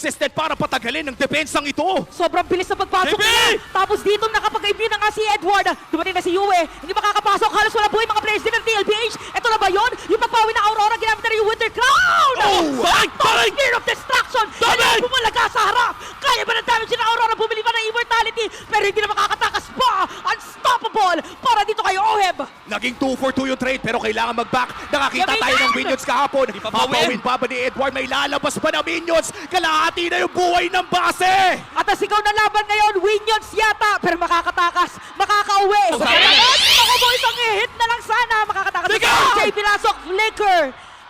Assisted para patagalin ng depensang ito. Sobrang bilis na pagpasok JP! nila. Tapos dito nakapag-ibig na nga si Edward. Dumating na si Yue. Hindi makakapasok. Halos wala buhay mga players din ng TLPH. Ito na ba yun? Yung pagpawi ng Aurora, ginamit na rin yung Winter Crown! Oh! Balik! Spear of Destruction! Kaya bumalaga sa harap! Kaya ba ng damage ng Aurora? Bumili pa ng Immortality! Pero hindi na makakatakas pa! Unstoppable! Para dito kay Oheb! Naging 2 for 2 yung trade pero kailangan mag-back. Nakakita Yamin tayo ng yan! minions kahapon. Papawin pa ba ni Edward? May lalabas pa na minions. Kalahati na yung buhay ng base. At ang sigaw na laban ngayon, Winions yata! Pero makakatakas! Makakauwi! Ako boys, ang hit na lang sana! Makakatakas na Sigaw! si JP Lasok, Flicker!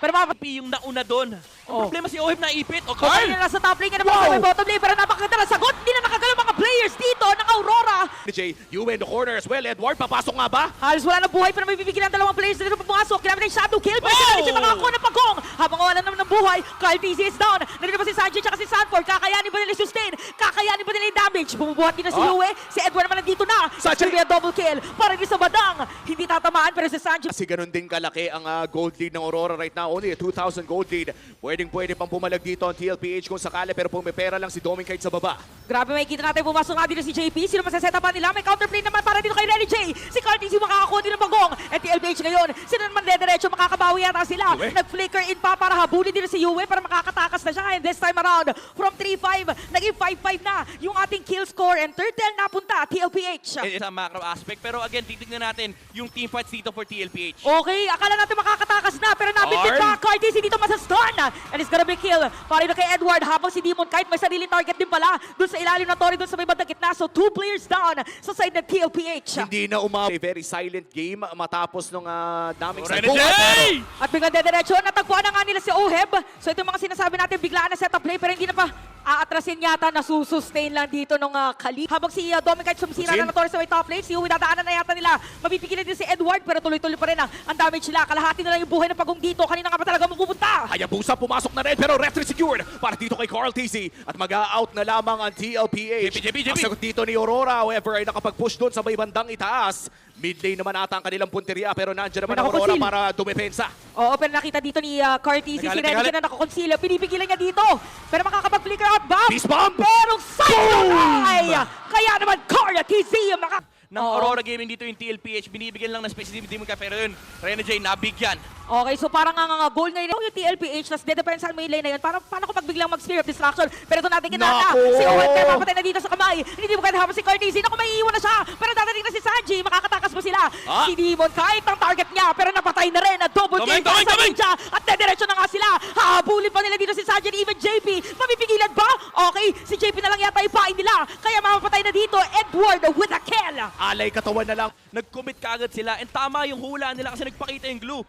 Pero Yung nauna doon. Ang problema si Oheb naipit. O Carl! Carl! Na sa top lane, naman sa may bottom lane, pero napakaganda na sagot! Hindi na nakagalaw mga players dito ng Aurora! DJ, you in the corner as well. Edward, papasok nga ba? Halos wala na buhay, pero may bibigyan ng dalawang players na dito pumasok. Kinamit ng shadow kill, pero Oh! sila rin mga ng pagong. Habang wala naman ng buhay, Carl TZ is down. Nandito pa si Sanji at si Sanford. Kakayanin ba nila yung sustain? Kakayanin ba nila yung damage? Bumubuhat din na si Yue. Si Edward naman nandito na. Sanji! Sanji! Double kill. Para din sa Badang. Hindi tatamaan, pero si Sanji. Kasi ganun din kalaki ang gold lead ng Aurora right now. Only a 2,000 gold lead. Pwede pang pumalag dito ang TLPH kung sakali pero pumipera lang si Doming kahit sa baba. Grabe, may kita natin pumasok nga dito si JP. Sino masaseta pa nila? May counterplay naman para dito kay Renny J. Si Carty makakakuha din ng bagong. At TLPH ngayon, sino naman dediretso makakabawi yata sila. Yue. Nag-flicker in pa para habulin din si Yue para makakatakas na siya. And this time around, from 3-5, naging 5-5 na yung ating kill score. And turtle napunta, TLPH. It's a macro aspect. Pero again, titignan natin yung team fights dito for TLPH. Okay, akala natin makakatakas na pero nabitin Arn. pa Carty dito masastun. And it's gonna be kill para dito kay Edward habang si Demon kahit may sariling target din pala dun sa ilalim ng Tori dun sa may bandang gitna. So 2 players down sa side ng TLPH. Hindi na umabot. Very silent game matapos nung daming Renny side. J! At biglang dediretso, natagpuan na nga nila si Oheb. So ito yung mga sinasabi natin, biglaan na setup play pero hindi na pa aatrasin yata, nasusustain lang dito nung Kali. Habang si Dominic kahit sumisira na ng Torres sa may top lane, si Uwe dadaanan na yata nila. Mapipigilan din si Edward pero tuloy-tuloy pa rin ang damage nila. Kalahati na lang yung buhay ng pagong dito. Kanina nga pa talaga mapupunta. Hayabusa pumasok na rin pero retry secured para dito kay Carl TZ at mag-out na lamang ang TLPH. JP. Ang sagot dito ni Aurora, however, ay nakapag-push doon sa may bandang itaas. Mid lane naman ata ang kanilang punteriya pero nandiyan naman May ang Aurora nakakonceal. para dumepensa. Oo, pero nakita dito ni Carty si Nagalit, Renny nagalit. na nakakonceal. Pinipigilan niya dito. Pero makakapag-flicker out bomb. Peace bomb! Pero side Boom! Kaya naman Carty Ng Aurora Gaming dito yung TLPH, binibigyan lang ng space, hindi mo ka pero yun, Renny J, nabigyan. Okay, so parang nga goal ngayon yung TLPH, tapos dedepensa may lane na yun. Paano kung biglang mag-Spear of Destruction? Pero ito natin kinata. Naku! Si Owen kaya papatay na dito sa kamay. Hindi mo kaya habang si Carty. Naku, may iiwan na siya. Pero dadating na si Sanji. Makakatakas ba sila? Ah! Si Demon kahit ang target niya. Pero napatay na rin. Double kill para sa Ninja. At dediretso na nga sila. Hahabulin pa nila dito si Sanji and even JP. Mapipigilan ba? Okay, si JP na lang yata ipain nila. Kaya mamapatay na dito. Edward with a kill. Alay katawan na lang. Nag-commit kaagad sila and tama yung hula nila kasi nagpakita yung glue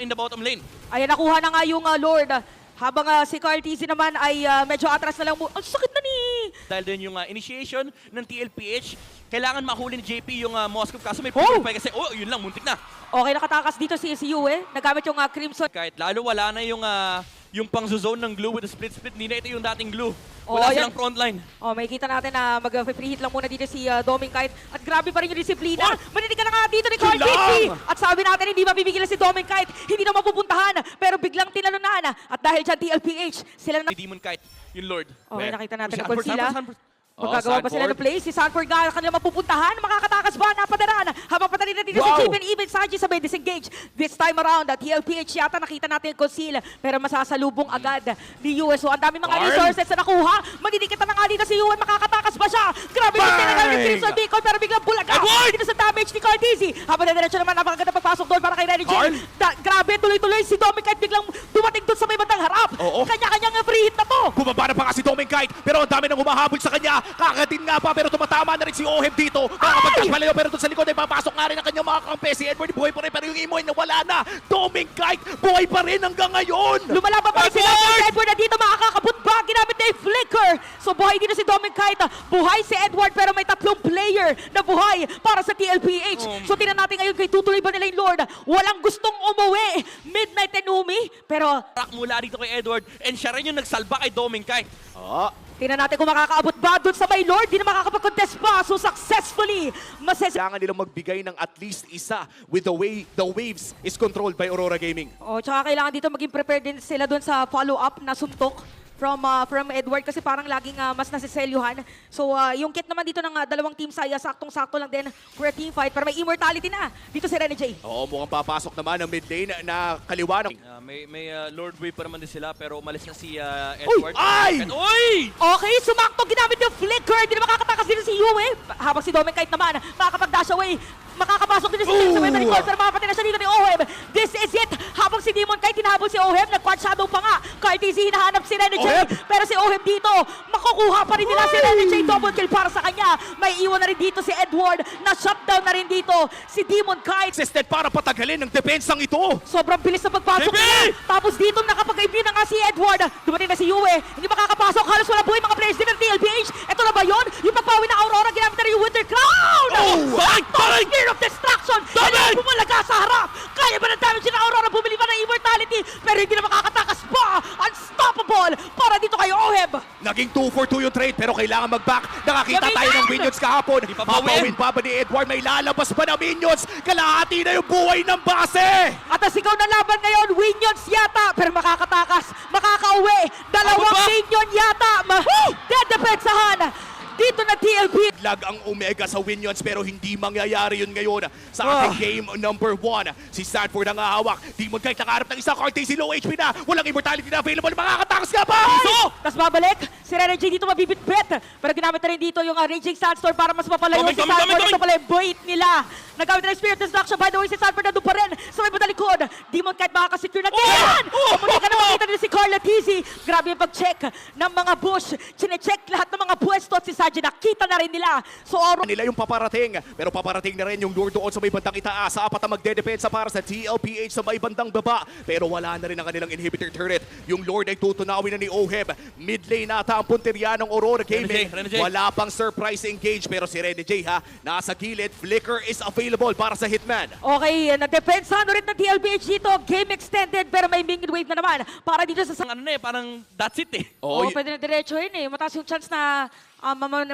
in the bottom lane. Ayan, nakuha na nga yung Lord. Habang si Carl TZ naman ay medyo atras na lang. Ang sakit na ni... Dahil din yung initiation ng TLPH, kailangan mahuli ni JP yung Moscow kaso may Oh! purify kasi, yun lang, muntik na. Okay, nakatakas dito si Yue. Nagamit yung Crimson. Kahit lalo wala na yung pang-zone ng glue with the split-split, hindi na ito yung dating glue. Wala Oh, silang yan. frontline. Oh, may kita natin na mag-free hit lang muna dito si Doming Kite. At grabe pa rin yung disiplina. What? Maninig ka na nga dito ni Carl Yun lang! TZ. At sabi natin, hindi mapipigilan si Doming Kite. Hindi na mapupuntahan. Pero biglang tinalunan. At dahil dyan TLPH, sila na... Si Demon Kite, yung Lord. Okay, nakita natin Si na Sanford, sila. Sanford. Magagawa pa sila ng play. Si Sanford nga kanila mapupuntahan. Makakatakas ba? Napadaran. Habang patarin na dito si Wow! JP and even Sanji sabay disengage. This time around, TLPH yata nakita natin yung conceal. Pero masasalubong agad ni Yue. So ang dami mga Arn! resources na nakuha. Madidikita na nga dito si Yue. Makakatakas ba siya? Grabe yung tinagal ni Crimson Beacon. Pero biglang bulaga. Edward! Dito sa damage ni Cardizi. Habang na diretso naman, napakaganda pagpasok doon para kay Renny J. Arn! Grabe, tuloy-tuloy si Dominic kahit biglang dumating doon sa may bandang harap. Oo. Kanya-kanyang free hit na to. Bumaba na pa nga si Doming Kite pero ang dami nang humahabol sa kanya. Kakatin nga pa pero tumatama na rin si Oheb dito. Makakapagtas palayo pero doon sa likod ay papasok nga rin ang kanyang mga kampe. Si Edward buhay pa rin pero yung Imoy na wala na. Doming Kite buhay pa rin hanggang ngayon. Lumalaban pa rin sila. Edward! Si Edward na dito makakakabot ba? Ginamit na yung flicker. So buhay dito si Dominic Kite. Buhay si Edward pero may tatlong player na buhay para sa TLPH. So tingnan natin ngayon kay tutuloy ba nila yung Lord. Walang gustong umuwi. Midnight Enumi. Pero Rock mula dito kay Edward and siya rin yung nagsalba kay Doming Kite. tingnan natin kung makakaabot ba dun sa may Lord. Di na makakapag-contest pa. So successfully, Kailangan nilang magbigay ng at least isa with the way the waves is controlled by Aurora Gaming. Oh, tsaka kailangan dito maging prepared din sila dun sa follow-up na suntok. from Edward kasi parang laging mas nasiselyuhan. So yung kit naman dito ng dalawang team Saya, saktong-sakto lang din for a team fight. Pero may immortality na dito si Rene J. Oo, mukhang papasok naman ang mid lane na kaliwa ng... May Lord Wave pa naman din sila pero umalis na si Edward. Ay! Uy! Okay, sumakto, ginamit yung flicker. Hindi na makakatakas dito si Yue. Habang si Domen kahit naman, makakapag-dash away. Makakapasok din si James sa may malikod, pero makapatay na siya dito ni Oheb. This is it. Habang si Demon kahit hinahabol si Oheb, nag-quad shadow pa nga. Cartesi hinahanap si Rene J. Oheb! Pero si Oheb dito, makukuha pa rin nila si Rene J. Double kill para sa kanya. May iwan na rin dito si Edward. Na-shutdown na rin dito si Demon Kite. Assisted para patagalin ng depensang ito. Sobrang bilis na pagpasok JP! nila. Tapos dito nakapag-ibig na nga si Edward. Dumating na si Yue. Hindi makakapasok. Halos wala buhay mga players din ng TLPH. Ito na ba yun? Yung pagpawi na Aurora, ginamit na rin yung Winter Crown! Balik! Spear of Destruction! Kaya bumalaga sa harap! Kaya ba ng damage na Aurora? Bumili pa ng Immortality! Pero hindi na makakatakas pa! Unstoppable! Para dito kay Oheb! Naging 2 for 2 yung trade pero kailangan mag-back. Nakakita Gamitin! tayo ng minions kahapon. pa bawin. Mapawin pa ba ni Edward? May lalabas pa na minions. Kalahati na yung buhay ng base. At ang sigaw na laban ngayon, Minions yata! Pero makakatakas! Makakauwi! Dalawang Ako ba? Minion yata! Dedepensahan! Dito na TLP! Lag ang Omega sa Minions pero hindi mangyayari yun ngayon sa ating game number 1. Si Stanford ang hahawak. Demon Kite nakaharap ng isa. Cartesi low HP na. Walang immortality na available. Makakatakas nga ba? Tapos babalik, si Rene J dito mabibitbit. Pero ginamit na rin dito yung Raging Sandstorm para mas mapalayo Coming, si coming, Sanford. coming, Ito pala yung bait nila. Nagamit na rin Spirit Destruction. By the way, si Sanford nandun pa rin sa may batalikod. Demon Kite makakasecure na din. Muli ka na makita din si Carla Tizzy. Grabe yung pag-check ng mga bush. Chine-check lahat ng mga pwesto at si Saji nakita na rin nila. So, Nila yung paparating. Pero paparating na rin yung Lord doon sa may bandang itaas. Apat ang magdedepensa para sa TLPH sa may bandang baba. Pero wala na rin ang kanilang inhibitor turret. Yung Lord ay tutunawin na ni Oheb. Mid lane nata ang punteriya ng Aurora Gaming. Rene J. Wala pang surprise engage. Pero si Rene J ha, nasa gilid. Flicker is available para sa Hitman. okay, na-depensa ulit ng TLPH dito. Game extended pero may minion wave na naman. Para dito sa... Ang ano na parang that's it eh. Oo, pwede na diretso yun eh. Mataas yung chance na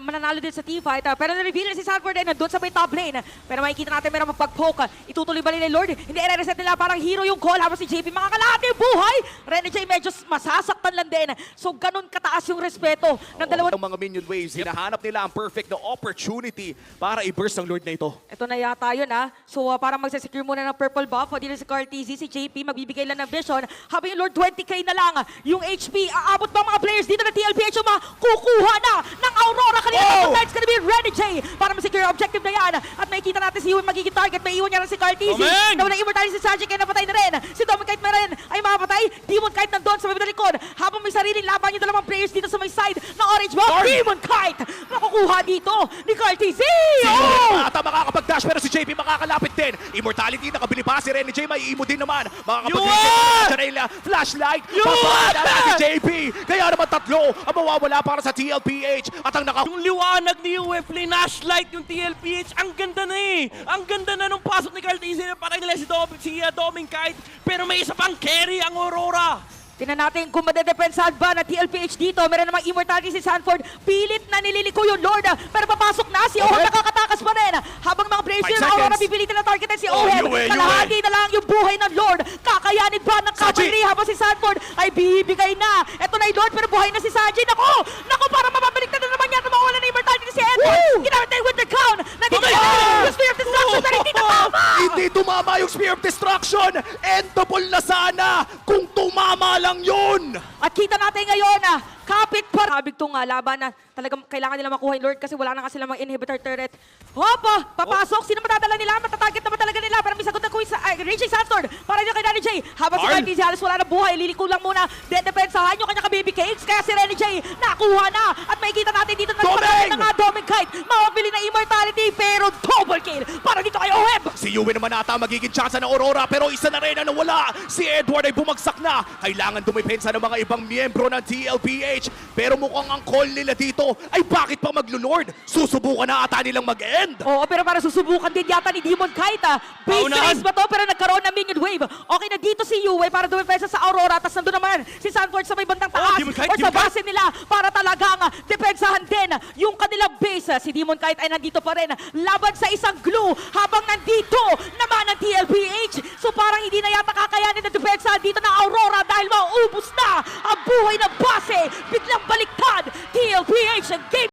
mananalo din sa teamfight. Pero na-reveal na si Sanford ay nandun sa may top lane. Pero makikita natin meron magpag-poke. Itutuloy ba nila yung Lord? Hindi i-reset nila. Parang hero yung call. Habang si JP makakalahati yung buhay. Rene J medyo masasaktan lang din. So ganun kataas yung respeto ng dalawang... Ang mga minion waves, hinahanap nila ang perfect na opportunity para i-burst ang Lord na ito. Ito na yata yun ha. So para magsasecure muna ng purple buff. Dito si Cartesi, si JP magbibigay lang ng vision. Habang yung Lord 20k na lang. Yung HP, aabot ba mga players dito na TLPH yung makukuha na ng Aurora kanina. It's gonna be Rene J para masecure yung objective na yan. At makikita natin si Yuen magiging target. May iwan niya lang si Cartesi. Domen! Nawala immortality si Saji kaya napatay na rin. Si Demon Kite na rin ay mapatay. Demon Kite nandun sa may likod. Habang may sariling laban yung dalawang players dito sa may side ng orange buff. Demon Kite makukuha dito ni Cartesi. Si Yuen ata makakapag-dash pero si JP makakalapit din. Immortality, nakabili pa si Rene J, may imo din naman. Makakapag-dash flashlight. Papala na si JP. Kaya naman tatlo ang mawawala para sa TLPH. At ang Yung liwanag ni UF, flashlight yung TLPH, ang ganda na eh. Ang ganda na nung pasok ni Carl Tizzy na patay nila si Doming Kite. Pero may isa pang carry ang Aurora. Tingnan natin kung madedepensahan ba na TLPH dito. Meron namang immortality si Sanford. Pilit na nililiko yung Lord. Pero papasok na si Oheb nakakatakas pa rin. Habang mga players 5 yun, seconds. Aurora pipilitin na targetin si Oheb. Yue. Kalahati na lang yung buhay ng Lord. Kakayanin ba ng cavalry habang si Sanford ay bibigay na. Ito na yung Lord pero buhay na si Saji. Naku! Naku! Para mababalik na naman yan. Mawala na immortality si Edward. Ginamit na yung Winter Crown. Nandito yung Spear of Destruction pero hindi tumama. Hindi tumama yung Spear of Destruction. Endable na sana kung tumama lang yun. At kita natin ngayon kapit pa. Habig itong laban na talagang kailangan nila makuha yung Lord kasi wala na nga sila mga inhibitor turret. Hopa! Papasok! Sino matadala nila? Matatarget naman talaga nila. Pero may sagot na kuwi sa Raging Sandstorm para nyo kay Rene J. Habang si Arn! Cartesi halos wala na buhay. Liliko lang muna. Dedepensahan yung kanya ka-baby cakes. Kaya si Rene J nakuha na. At makikita natin dito na Doming! ng Doming Kite. Mawabili na immortality pero double kill para dito kay Oheb. Si Yue naman ata magiging tsansa ng Aurora pero isa na rin ang nawala. Si Edward ay bumagsak na. Kailangan dumipensa ng mga ibang miyembro ng TLPH. Pero mukhang ang call nila dito ay bakit pa maglo-Lord? Susubukan na ata nilang mag-end. Oo, pero para susubukan din yata ni Demon Kite. Base Paunahan. race ba to? Pero nagkaroon ng minion wave. Okay na dito si Yue para dumipesa sa Aurora. Tapos nandun naman si Sanford sa may bandang taas. Demon Kite, or sa Demon Kite. base nila para talagang depensahan din yung kanilang base. Si Demon Kite ay nandito pa rin. Laban sa isang glue habang nandito naman ang TLPH. So So parang hindi na yata kakayanin ng depensa dito ng Aurora dahil mauubos na ang buhay ng base. Biglang baliktad. TLPH ang game